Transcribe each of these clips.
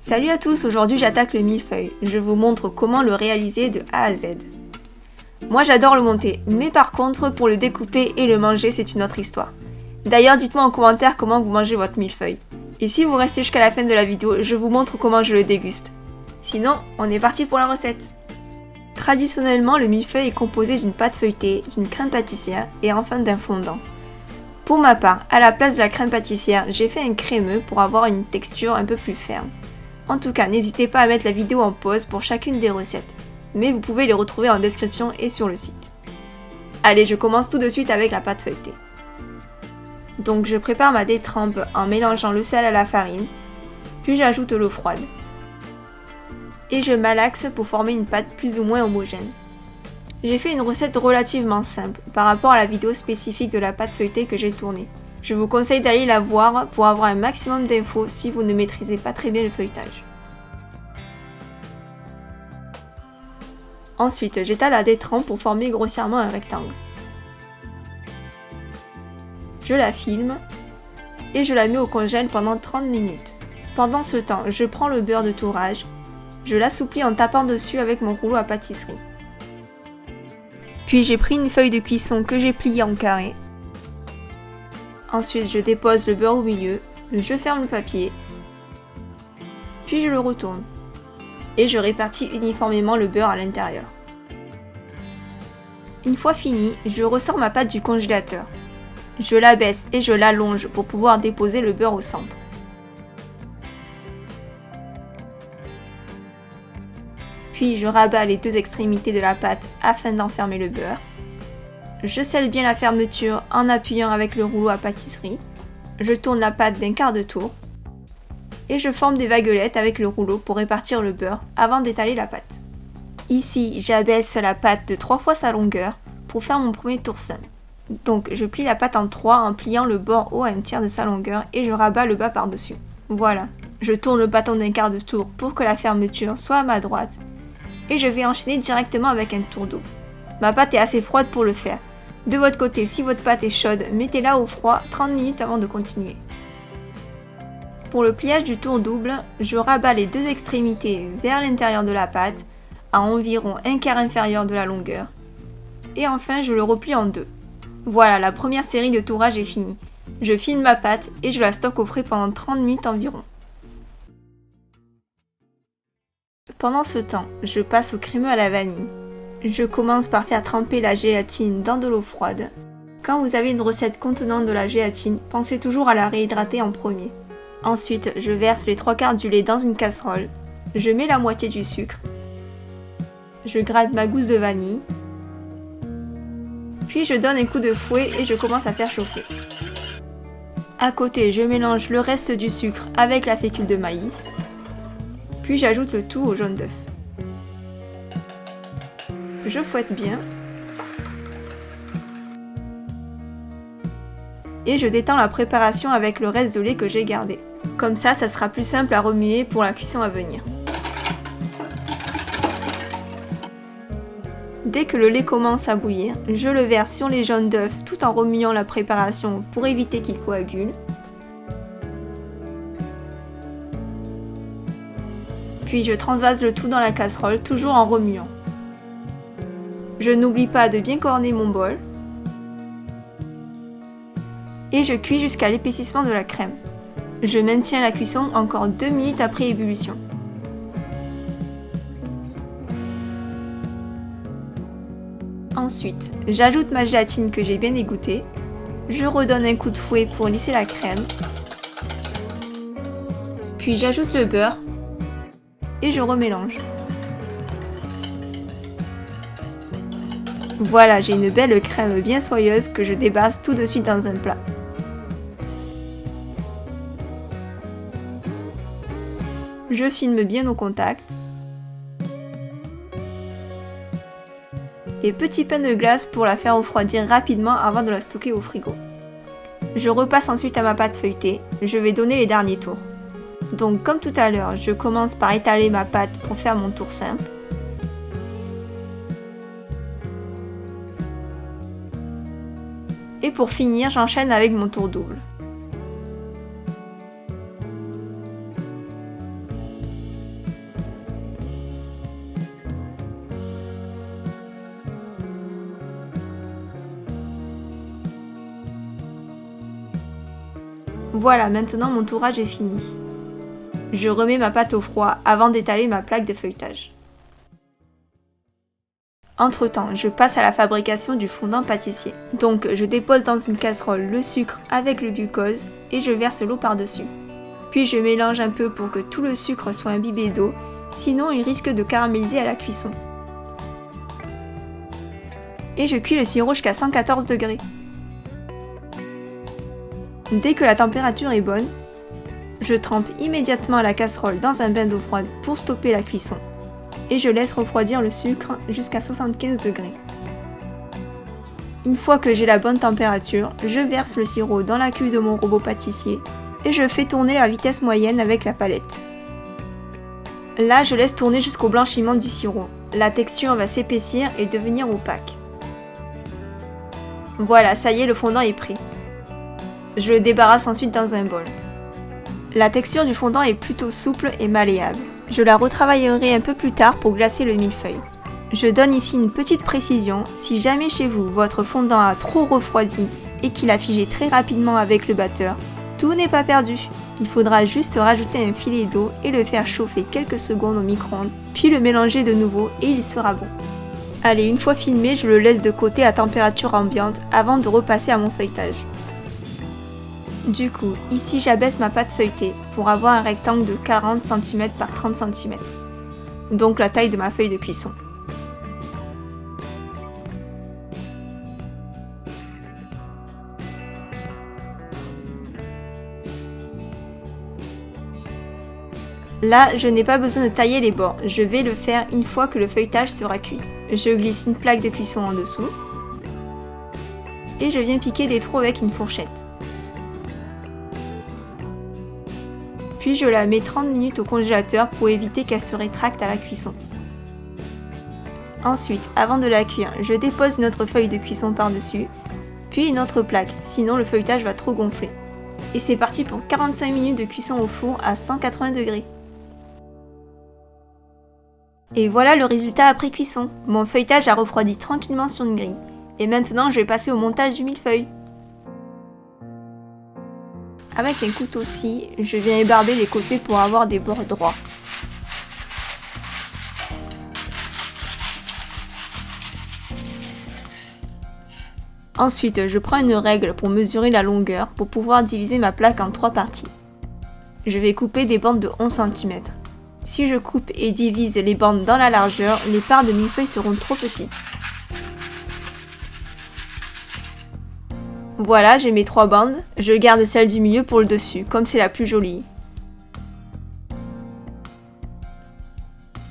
Salut à tous, aujourd'hui j'attaque le millefeuille. Je vous montre comment le réaliser de A à Z. Moi j'adore le monter, mais par contre pour le découper et le manger c'est une autre histoire. D'ailleurs dites-moi en commentaire comment vous mangez votre millefeuille. Et si vous restez jusqu'à la fin de la vidéo, je vous montre comment je le déguste. Sinon, on est parti pour la recette. Traditionnellement, le millefeuille est composé d'une pâte feuilletée, d'une crème pâtissière et enfin d'un fondant. Pour ma part, à la place de la crème pâtissière, j'ai fait un crémeux pour avoir une texture un peu plus ferme. En tout cas, n'hésitez pas à mettre la vidéo en pause pour chacune des recettes, mais vous pouvez les retrouver en description et sur le site. Allez, je commence tout de suite avec la pâte feuilletée. Donc je prépare ma détrempe en mélangeant le sel à la farine, puis j'ajoute l'eau froide. Et je malaxe pour former une pâte plus ou moins homogène. J'ai fait une recette relativement simple par rapport à la vidéo spécifique de la pâte feuilletée que j'ai tournée. Je vous conseille d'aller la voir pour avoir un maximum d'infos si vous ne maîtrisez pas très bien le feuilletage. Ensuite, j'étale la détrempe pour former grossièrement un rectangle. Je la filme et je la mets au congèle pendant 30 minutes. Pendant ce temps, je prends le beurre de tourrage, je l'assouplis en tapant dessus avec mon rouleau à pâtisserie. Puis j'ai pris une feuille de cuisson que j'ai pliée en carré. Ensuite, je dépose le beurre au milieu, je ferme le papier, puis je le retourne. Et je répartis uniformément le beurre à l'intérieur. Une fois fini, je ressors ma pâte du congélateur. Je l'abaisse et je l'allonge pour pouvoir déposer le beurre au centre. Puis je rabats les deux extrémités de la pâte afin d'enfermer le beurre. Je scelle bien la fermeture en appuyant avec le rouleau à pâtisserie. Je tourne la pâte d'un quart de tour. Et je forme des vaguelettes avec le rouleau pour répartir le beurre avant d'étaler la pâte. Ici, j'abaisse la pâte de 3 fois sa longueur pour faire mon premier toursin. Donc je plie la pâte en 3 en pliant le bord haut à un tiers de sa longueur et je rabats le bas par-dessus. Voilà, je tourne le bâton d'un quart de tour pour que la fermeture soit à ma droite et je vais enchaîner directement avec un tour d'eau. Ma pâte est assez froide pour le faire. De votre côté, si votre pâte est chaude, mettez-la au froid 30 minutes avant de continuer. Pour le pliage du tour double, je rabats les deux extrémités vers l'intérieur de la pâte à environ un quart inférieur de la longueur. Et enfin, je le replie en deux. Voilà, la première série de tourrages est finie. Je filme ma pâte et je la stocke au frais pendant 30 minutes environ. Pendant ce temps, je passe au crémeux à la vanille. Je commence par faire tremper la gélatine dans de l'eau froide. Quand vous avez une recette contenant de la gélatine, pensez toujours à la réhydrater en premier. Ensuite, je verse les 3/4 du lait dans une casserole. Je mets la moitié du sucre. Je gratte ma gousse de vanille. Puis je donne un coup de fouet et je commence à faire chauffer. À côté, je mélange le reste du sucre avec la fécule de maïs. Puis j'ajoute le tout au jaune d'œuf. Je fouette bien. Et je détends la préparation avec le reste de lait que j'ai gardé. Comme ça sera plus simple à remuer pour la cuisson à venir. Dès que le lait commence à bouillir, je le verse sur les jaunes d'œufs tout en remuant la préparation pour éviter qu'il coagule. Puis je transvase le tout dans la casserole, toujours en remuant. Je n'oublie pas de bien corner mon bol. Et je cuis jusqu'à l'épaississement de la crème. Je maintiens la cuisson encore 2 minutes après ébullition. Ensuite, j'ajoute ma gélatine que j'ai bien égouttée. Je redonne un coup de fouet pour lisser la crème. Puis j'ajoute le beurre et je remélange. Voilà, j'ai une belle crème bien soyeuse que je débarrasse tout de suite dans un plat. Je filme bien au contact. Et petit pain de glace pour la faire refroidir rapidement avant de la stocker au frigo. Je repasse ensuite à ma pâte feuilletée, je vais donner les derniers tours. Donc comme tout à l'heure, je commence par étaler ma pâte pour faire mon tour simple. Et pour finir, j'enchaîne avec mon tour double. Voilà, maintenant mon tourage est fini. Je remets ma pâte au froid avant d'étaler ma plaque de feuilletage. Entre-temps, je passe à la fabrication du fondant pâtissier. Donc, je dépose dans une casserole le sucre avec le glucose et je verse l'eau par-dessus. Puis je mélange un peu pour que tout le sucre soit imbibé d'eau, sinon il risque de caraméliser à la cuisson. Et je cuis le sirop jusqu'à 114 degrés. Dès que la température est bonne, je trempe immédiatement la casserole dans un bain d'eau froide pour stopper la cuisson. Et je laisse refroidir le sucre jusqu'à 75 degrés. Une fois que j'ai la bonne température, je verse le sirop dans la cuve de mon robot pâtissier et je fais tourner à vitesse moyenne avec la palette. Là, je laisse tourner jusqu'au blanchiment du sirop. La texture va s'épaissir et devenir opaque. Voilà, ça y est, le fondant est prêt. Je le débarrasse ensuite dans un bol. La texture du fondant est plutôt souple et malléable. Je la retravaillerai un peu plus tard pour glacer le millefeuille. Je donne ici une petite précision, si jamais chez vous votre fondant a trop refroidi et qu'il a figé très rapidement avec le batteur, tout n'est pas perdu. Il faudra juste rajouter un filet d'eau et le faire chauffer quelques secondes au micro-ondes, puis le mélanger de nouveau et il sera bon. Allez, une fois filmé, je le laisse de côté à température ambiante avant de repasser à mon feuilletage. Du coup, ici j'abaisse ma pâte feuilletée pour avoir un rectangle de 40 cm par 30 cm, donc la taille de ma feuille de cuisson. Là, je n'ai pas besoin de tailler les bords, je vais le faire une fois que le feuilletage sera cuit. Je glisse une plaque de cuisson en dessous et je viens piquer des trous avec une fourchette. Puis je la mets 30 minutes au congélateur pour éviter qu'elle se rétracte à la cuisson. Ensuite, avant de la cuire, je dépose une autre feuille de cuisson par-dessus, puis une autre plaque, sinon le feuilletage va trop gonfler. Et c'est parti pour 45 minutes de cuisson au four à 180 degrés. Et voilà le résultat après cuisson. Mon feuilletage a refroidi tranquillement sur une grille. Et maintenant je vais passer au montage du millefeuille. Avec un couteau-scie, je viens ébarber les côtés pour avoir des bords droits. Ensuite, je prends une règle pour mesurer la longueur pour pouvoir diviser ma plaque en 3 parties. Je vais couper des bandes de 11 cm. Si je coupe et divise les bandes dans la largeur, les parts de millefeuille seront trop petites. Voilà, j'ai mes 3 bandes. Je garde celle du milieu pour le dessus, comme c'est la plus jolie.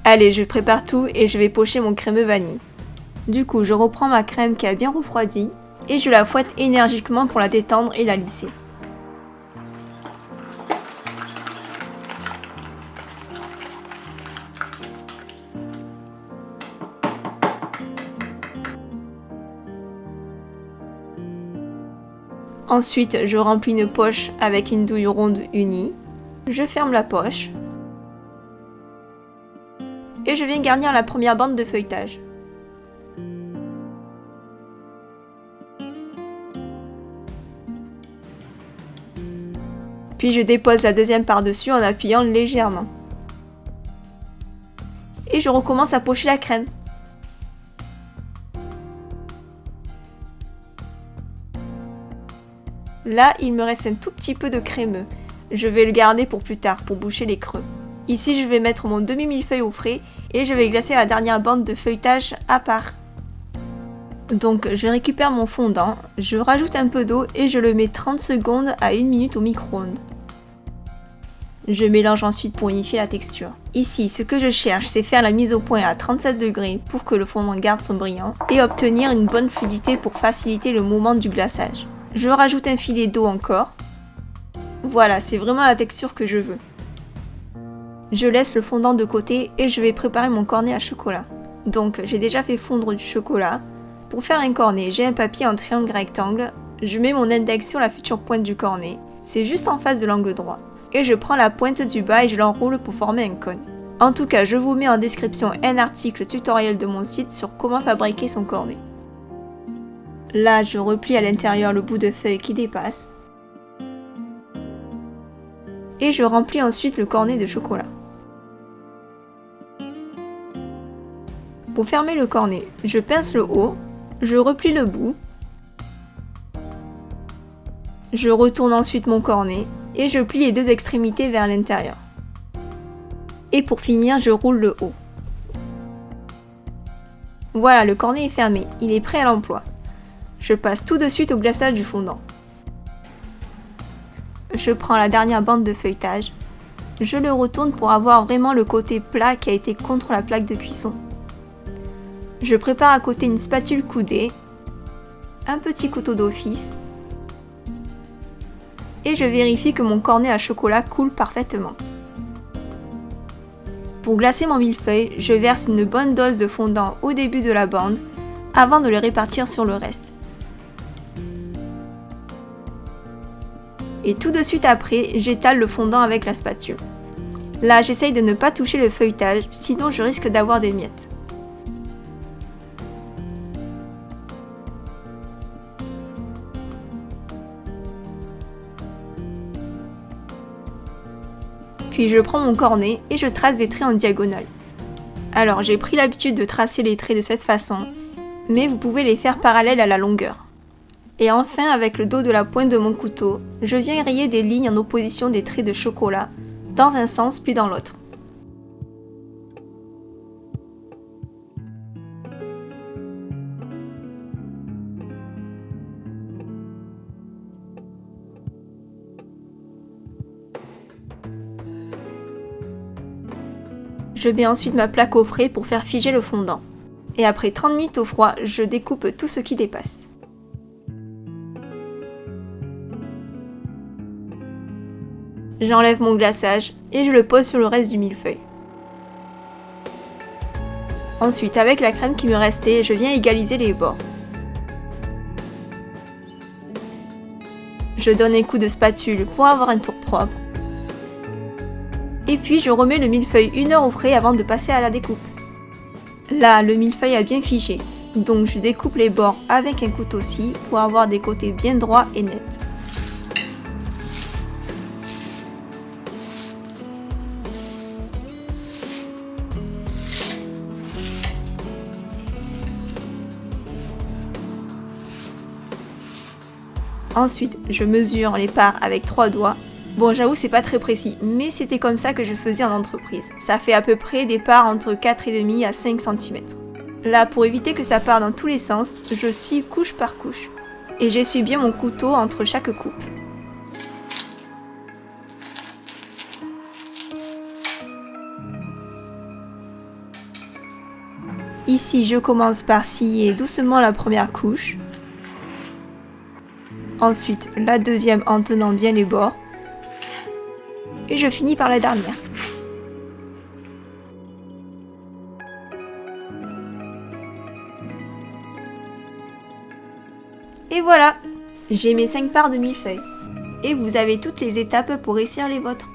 Allez, je prépare tout et je vais pocher mon crémeux vanille. Du coup, je reprends ma crème qui a bien refroidi et je la fouette énergiquement pour la détendre et la lisser. Ensuite, je remplis une poche avec une douille ronde unie. Je ferme la poche. Et je viens garnir la première bande de feuilletage. Puis je dépose la deuxième par-dessus en appuyant légèrement. Et je recommence à pocher la crème. Là, il me reste un tout petit peu de crémeux. Je vais le garder pour plus tard, pour boucher les creux. Ici, je vais mettre mon demi-millefeuille au frais et je vais glacer la dernière bande de feuilletage à part. Donc, je récupère mon fondant, je rajoute un peu d'eau et je le mets 30 secondes à 1 minute au micro-ondes. Je mélange ensuite pour unifier la texture. Ici, ce que je cherche, c'est faire la mise au point à 37 degrés pour que le fondant garde son brillant et obtenir une bonne fluidité pour faciliter le moment du glaçage. Je rajoute un filet d'eau encore. Voilà, c'est vraiment la texture que je veux. Je laisse le fondant de côté et je vais préparer mon cornet à chocolat. Donc, j'ai déjà fait fondre du chocolat. Pour faire un cornet, j'ai un papier en triangle rectangle. Je mets mon index sur la future pointe du cornet. C'est juste en face de l'angle droit. Et je prends la pointe du bas et je l'enroule pour former un cône. En tout cas, je vous mets en description un article tutoriel de mon site sur comment fabriquer son cornet. Là, je replie à l'intérieur le bout de feuille qui dépasse. Et je remplis ensuite le cornet de chocolat. Pour fermer le cornet, je pince le haut, je replie le bout, je retourne ensuite mon cornet et je plie les deux extrémités vers l'intérieur. Et pour finir, je roule le haut. Voilà, le cornet est fermé, il est prêt à l'emploi. Je passe tout de suite au glaçage du fondant. Je prends la dernière bande de feuilletage, je le retourne pour avoir vraiment le côté plat qui a été contre la plaque de cuisson. Je prépare à côté une spatule coudée, un petit couteau d'office et je vérifie que mon cornet à chocolat coule parfaitement. Pour glacer mon millefeuille, je verse une bonne dose de fondant au début de la bande avant de le répartir sur le reste. Et tout de suite après, j'étale le fondant avec la spatule. Là, j'essaye de ne pas toucher le feuilletage, sinon je risque d'avoir des miettes. Puis je prends mon cornet et je trace des traits en diagonale. Alors j'ai pris l'habitude de tracer les traits de cette façon, mais vous pouvez les faire parallèles à la longueur. Et enfin, avec le dos de la pointe de mon couteau, je viens rayer des lignes en opposition des traits de chocolat, dans un sens puis dans l'autre. Je mets ensuite ma plaque au frais pour faire figer le fondant. Et après 30 minutes au froid, je découpe tout ce qui dépasse. J'enlève mon glaçage et je le pose sur le reste du millefeuille. Ensuite, avec la crème qui me restait, je viens égaliser les bords. Je donne un coup de spatule pour avoir un tour propre. Et puis je remets le millefeuille 1 heure au frais avant de passer à la découpe. Là, le millefeuille a bien figé, donc je découpe les bords avec un couteau-scie pour avoir des côtés bien droits et nets. Ensuite, je mesure les parts avec 3 doigts. Bon, j'avoue, c'est pas très précis, mais c'était comme ça que je faisais en entreprise. Ça fait à peu près des parts entre 4,5 à 5 cm. Là, pour éviter que ça parte dans tous les sens, je scie couche par couche. Et j'essuie bien mon couteau entre chaque coupe. Ici, je commence par scier doucement la première couche. Ensuite, la deuxième en tenant bien les bords. Et je finis par la dernière. Et voilà, j'ai mes 5 parts de millefeuille. Et vous avez toutes les étapes pour réussir les vôtres.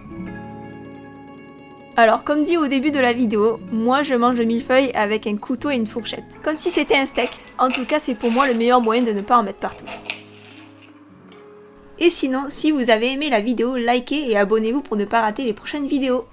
Alors, comme dit au début de la vidéo, moi je mange le millefeuille avec un couteau et une fourchette. Comme si c'était un steak. En tout cas, c'est pour moi le meilleur moyen de ne pas en mettre partout. Et sinon, si vous avez aimé la vidéo, likez et abonnez-vous pour ne pas rater les prochaines vidéos.